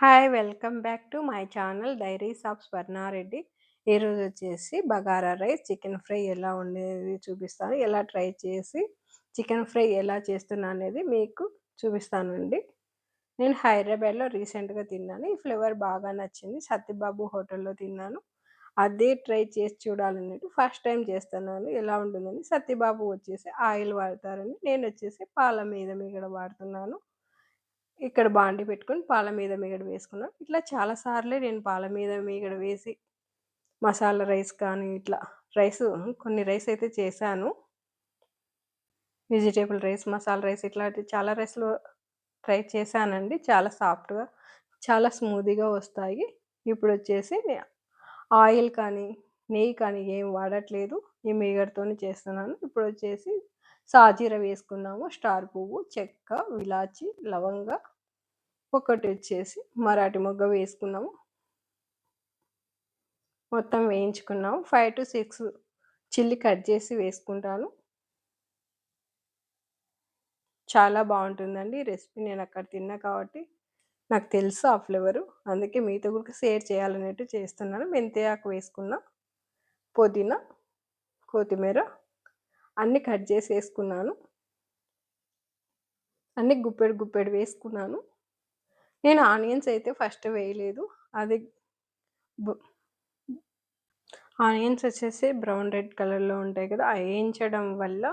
Hi! Welcome back to my channel diaries of Swarna Reddy. ఈరోజు వచ్చేసి bagara rice, chicken fry ఎలా ఉండేది చూపిస్తాను. ఎలా ట్రై చేసి చికెన్ ఫ్రై ఎలా చేస్తున్నా అనేది మీకు చూపిస్తానండి. నేను హైదరాబాద్‌లో రీసెంట్‌గా తిన్నాను. ఈ ఫ్లేవర్ బాగా నచ్చింది. సత్యబాబు హోటల్‌లో తిన్నాను. అదే ట్రై చేసి చూడాలన్నట్టు ఫస్ట్ టైం చేస్తున్నాను. ఎలా ఉంటుందని. సత్యబాబు వచ్చేసి ఆయిల్ వాడతారని, నేనొచ్చేసి పాల మీద మీగడ వాడుతున్నాను. ఇక్కడ బాండీ పెట్టుకొని పాల మీద మీగడ వేసుకున్నాను. ఇట్లా చాలా సార్లే నేను పాల మీద మీగడ వేసి మసాలా రైస్ కానీ ఇట్లా కొన్ని రైస్ అయితే చేశాను. వెజిటబుల్ రైస్, మసాలా రైస్ ఇట్లాంటి చాలా రైస్‌లు ట్రై చేశానండి. చాలా సాఫ్ట్‌గా, చాలా స్మూతీగా వస్తాయి. ఇప్పుడొచ్చేసి ఆయిల్ కానీ, నెయ్యి కానీ ఏం వాడట్లేదు. ఈ మీగడతోనే చేస్తున్నాను. ఇప్పుడొచ్చేసి సాజీర వేసుకున్నాము, స్టార్ పువ్వు, చెక్క, ఇలాచి, లవంగ, ఒకటొచ్చేసి మరాఠీ మొగ్గ వేసుకున్నాము. మొత్తం వేయించుకున్నాము. 5-6 చిల్లీ కట్ చేసి వేసుకుంటాను. చాలా బావుంటుందండి ఈ రెసిపీ. నేనక్కడ తిన్నా కాబట్టి నాకు తెలుసు ఆ ఫ్లేవరు. అందుకే మీతో కూడా షేర్ చేయాలన్నట్టు చేస్తున్నాను. మెంతి ఆకు వేసుకున్నా, పుదీనా, కొత్తిమీర అన్నీ కట్ చేసి ఏసుకున్నాను. అన్నీ గుప్పెడు గుప్పెడు వేసుకున్నాను. నేను ఆనియన్స్ అయితే ఫస్ట్ వేయలేదు. అది బు ఆనియన్స్ వచ్చేసి బ్రౌన్ రెడ్ కలర్‌లో ఉంటాయి కదా! వేయించడం వల్ల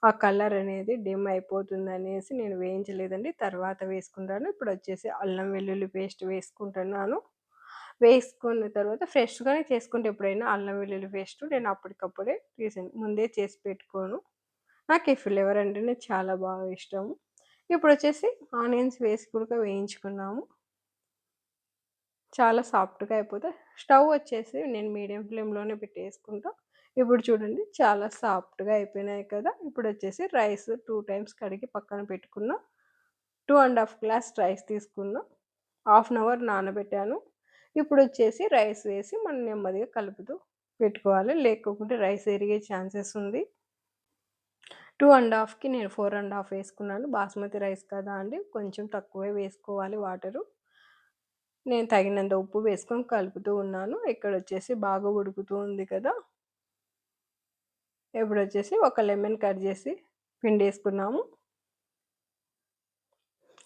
ఆ కలర్ అనేది డిమ్ అయిపోతుందనేసి నేను వేయించలేదండి. తర్వాత వేసుకుంటాను. ఇప్పుడొచ్చేసి అల్లం వెల్లుల్లి పేస్ట్ వేసుకుంటున్నాను. వేసుకున్న తర్వాత ఫ్రెష్‌గానే చేసుకుంటే ఎప్పుడైనా అల్లం వెల్లుల్లి పేస్ట్ నేను అప్పటికప్పుడే ముందే చేసి పెట్టుకోను. నాకు ఈ ఫ్లేవర్ అంటేనే చాలా బాగా ఇష్టము. ఇప్పుడొచ్చేసి ఆనియన్స్ వేసి కూడా వేయించుకున్నాము. చాలా సాఫ్ట్‌గా అయిపోతాయి. స్టవ్ వచ్చేసి నేను మీడియం ఫ్లేమ్‌లోనే పెట్టేసుకుంటా. ఇప్పుడు చూడండి చాలా సాఫ్ట్‌గా అయిపోయినాయి కదా! ఇప్పుడొచ్చేసి రైస్ 2 టైమ్స్ కడిగి పక్కన పెట్టుకున్న. 2 ½ గ్లాస్ రైస్ తీసుకున్నా. హాఫ్ అన్ అవర్ నానబెట్టాను. ఇప్పుడొచ్చేసి రైస్ వేసి మనం నెమ్మదిగా కలుపుతూ పెట్టుకోవాలి. లేకోకుంటే రైస్ ఇరిగే ఛాన్సెస్ ఉంది. 2 ½ నేను 4 ½ వేసుకున్నాను. బాస్మతి రైస్ కదా అండి! కొంచెం తక్కువే వేసుకోవాలి వాటరు. నేను తగినంత ఉప్పు వేసుకొని కలుపుతూ ఉన్నాను. ఇక్కడొచ్చేసి బాగా ఉడుకుతూ ఉంది కదా! ఇప్పుడొచ్చేసి ఒక లెమన్ కట్ చేసి పిండేసుకున్నాము.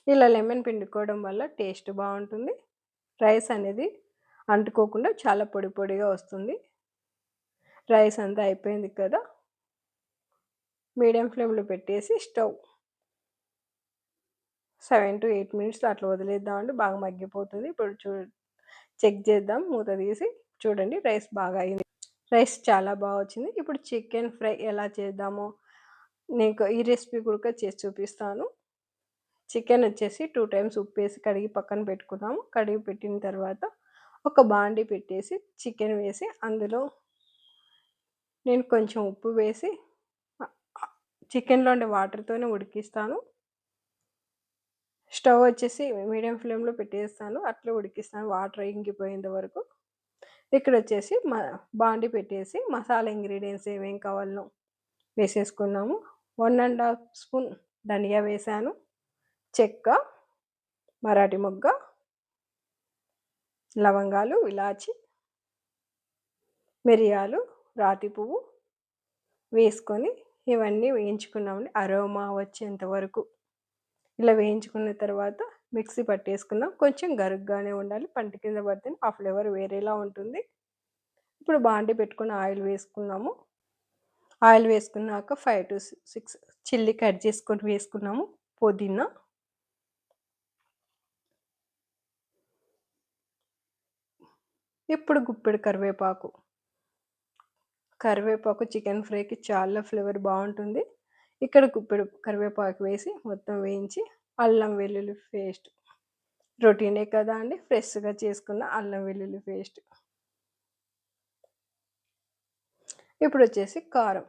ఇలా లెమన్ పిండుకోవడం వల్ల టేస్ట్ బావుంటుంది. రైస్ అనేది అంటుకోకుండా చాలా పొడి పొడిగా వస్తుంది. రైస్ అంతా అయిపోయింది కదా! మీడియం ఫ్లేమ్‌లో పెట్టేసి స్టవ్ 7-8 మినిట్స్ అట్లా వదిలేద్దామండి. బాగా మగ్గిపోతుంది. ఇప్పుడు చెక్ చేద్దాం మూత తీసి. చూడండి రైస్ బాగా అయింది. రైస్ చాలా బా వచ్చింది. ఇప్పుడు చికెన్ ఫ్రై ఎలా చేద్దామో నీకు ఈ రెసిపీ కూడా చేసి చూపిస్తాను. చికెన్ వచ్చేసి 2 టైమ్స్ ఉప్పేసి కడిగి పక్కన పెట్టుకున్నాము. కడిగి పెట్టిన తర్వాత ఒక బాండీ పెట్టేసి చికెన్ వేసి అందులో నేను కొంచెం ఉప్పు వేసి చికెన్‌లో ఉండే వాటర్‌తోనే ఉడికిస్తాను. స్టవ్ వచ్చేసి మీడియం ఫ్లేమ్‌లో పెట్టేస్తాను. అట్లే ఉడికిస్తాను వాటర్ ఇంకిపోయేంత వరకు. ఇక్కడొచ్చేసి బాండీ పెట్టేసి మసాలా ఇంగ్రీడియెంట్స్ ఏమేం కావాలో వేసేసుకున్నాము. 1 ½ స్పూన్ ధనియా వేశాను. చెక్క, మరాఠీ మొగ్గ, లవంగాలు, ఇలాచి, మిరియాలు, రాతి పువ్వు వేసుకొని ఇవన్నీ వేయించుకున్నామండి. అరోమా వచ్చేంత వరకు. ఇలా వేయించుకున్న తర్వాత మిక్సీ పట్టేసుకున్నాం. కొంచెం గరుగ్గానే ఉండాలి. పంటి కింద పడితేనే ఆ ఫ్లేవర్ వేరేలా ఉంటుంది. ఇప్పుడు బాండీ పెట్టుకొని ఆయిల్ వేసుకున్నాము. ఆయిల్ వేసుకున్నాక 5-6 చిల్లీ కట్ చేసుకొని వేసుకున్నాము. పుదీనా, ఇప్పుడు గుప్పెడు కరివేపాకు చికెన్ ఫ్రైకి చాలా ఫ్లేవర్ బావుంటుంది. ఇక్కడ గుప్పెడు కరివేపాకు వేసి మొత్తం వేయించి అల్లం వెల్లుల్లి పేస్ట్ రొటీనే కదా అండి! ఫ్రెష్‌గా చేసుకున్న అల్లం వెల్లుల్లి పేస్ట్. ఇప్పుడొచ్చేసి కారం.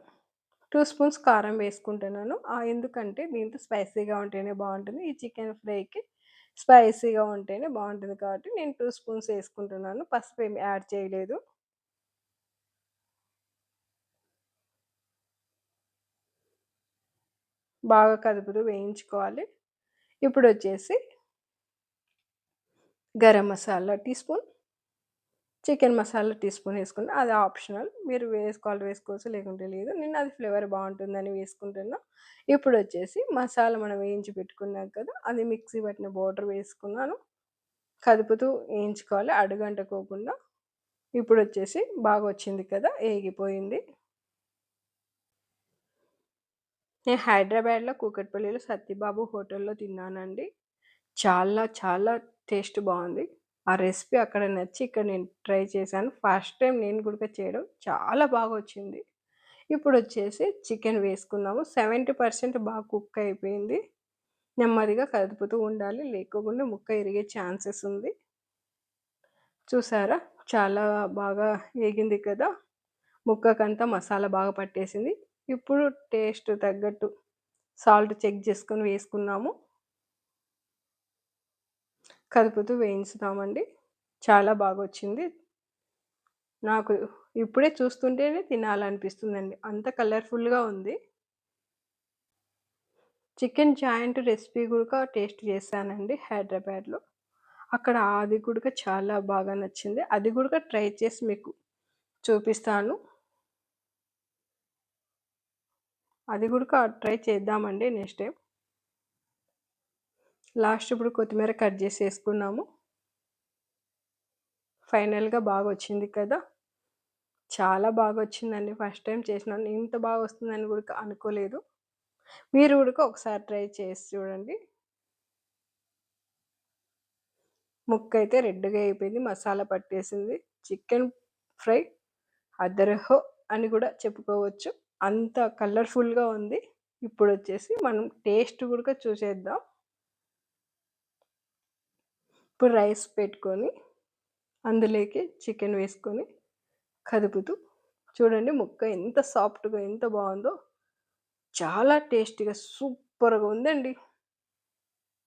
2 స్పూన్స్ కారం వేసుకుంటున్నాను. ఎందుకంటే దీంతో స్పైసీగా ఉంటేనే బావుంటుంది. ఈ చికెన్ ఫ్రైకి స్పైసీగా ఉంటేనే బావుంటుంది కాబట్టి నేను 2 స్పూన్స్ ఏసుకుంటున్నాను. పసుపేమి యాడ్ చేయలేదు. బాగా కదుపుతూ వేయించుకోవాలి. ఇప్పుడొచ్చేసి garam masala teaspoon, chicken masala teaspoon వేసుకున్నా. అది ఆప్షనల్. మీరు వేసుకోవాలి వేసుకోవచ్చు, లేకుంటే లేదు. నేను అది ఫ్లేవర్ బావుంటుందని వేసుకుంటున్నా. ఇప్పుడొచ్చేసి మసాలా మనం వేయించి పెట్టుకున్నాం కదా! అది మిక్సీ పట్టిన పౌడర్ వేసుకున్నాను. కదుపుతూ వేయించుకోవాలి అడుగంటుకోకుండా. ఇప్పుడొచ్చేసి బాగా వచ్చింది కదా! ఏగిపోయింది. నేను హైదరాబాద్‌లో కూకట్పల్లిలో సత్యబాబు హోటల్‌లో తిన్నానండి. చాలా చాలా టేస్ట్ బావుంది. ఆ రెసిపీ అక్కడ నచ్చి ఇక్కడ నేను ట్రై చేశాను. ఫస్ట్ టైమ్ నేను గూడా చేయడం చాలా బాగొచ్చింది. ఇప్పుడొచ్చేసి చికెన్ వేసుకుందాము. 70% బాగా కుక్ అయిపోయింది. నెమ్మదిగా కదుపుతూ ఉండాలి. లేకోకుండా ముక్క ఇరిగే ఛాన్సెస్ ఉంది. చూసారా? చాలా బాగా ఏగింది కదా! ముక్కకంతా మసాలా బాగా పట్టేసింది. ఇప్పుడు టేస్ట్ తగ్గట్టు సాల్ట్ చెక్ చేసుకొని వేసుకున్నాము. కదుపుతూ వేయించుతామండి. చాలా బాగొచ్చింది. నాకు ఇప్పుడే చూస్తుంటేనే తినాలనిపిస్తుందండి. అంత కలర్‌ఫుల్‌గా ఉంది. చికెన్ జాయింట్ రెసిపీ గూడా టేస్ట్ చేశానండి హైదరాబాద్‌లో. అక్కడ అది కూడా చాలా బాగా నచ్చింది. అది కూడా ట్రై చేసి మీకు చూపిస్తాను. అది కూడా ట్రై చేద్దామండి నెక్స్ట్ టైమ్. లాస్ట్ ఇప్పుడు కొత్తిమీర కట్ చేసేసుకున్నాము. ఫైనల్‌గా బాగొచ్చింది కదా! చాలా బాగొచ్చిందండి. ఫస్ట్ టైమ్ చేసినాను. ఇంత బాగొస్తుందని కూడా అనుకోలేదు. మీరు కూడా ఒకసారి ట్రై చేసి చూడండి. ముక్కయితే రెడ్‌గా అయిపోయింది. మసాలా పట్టేసింది. చికెన్ ఫ్రై అదరహో అని కూడా చెప్పుకోవచ్చు. అంత కలర్‌ఫుల్‌గా ఉంది. ఇప్పుడొచ్చేసి మనం టేస్ట్ గూడా చూసేద్దాం. ఇప్పుడు రైస్ పెట్టుకొని, అందులోకి చికెన్ వేసుకొని, కదుపుతూ చూడండి ముక్క ఎంత సాఫ్ట్‌గా ఎంత బావుందో. చాలా టేస్టీగా సూపర్‌గా ఉందండి.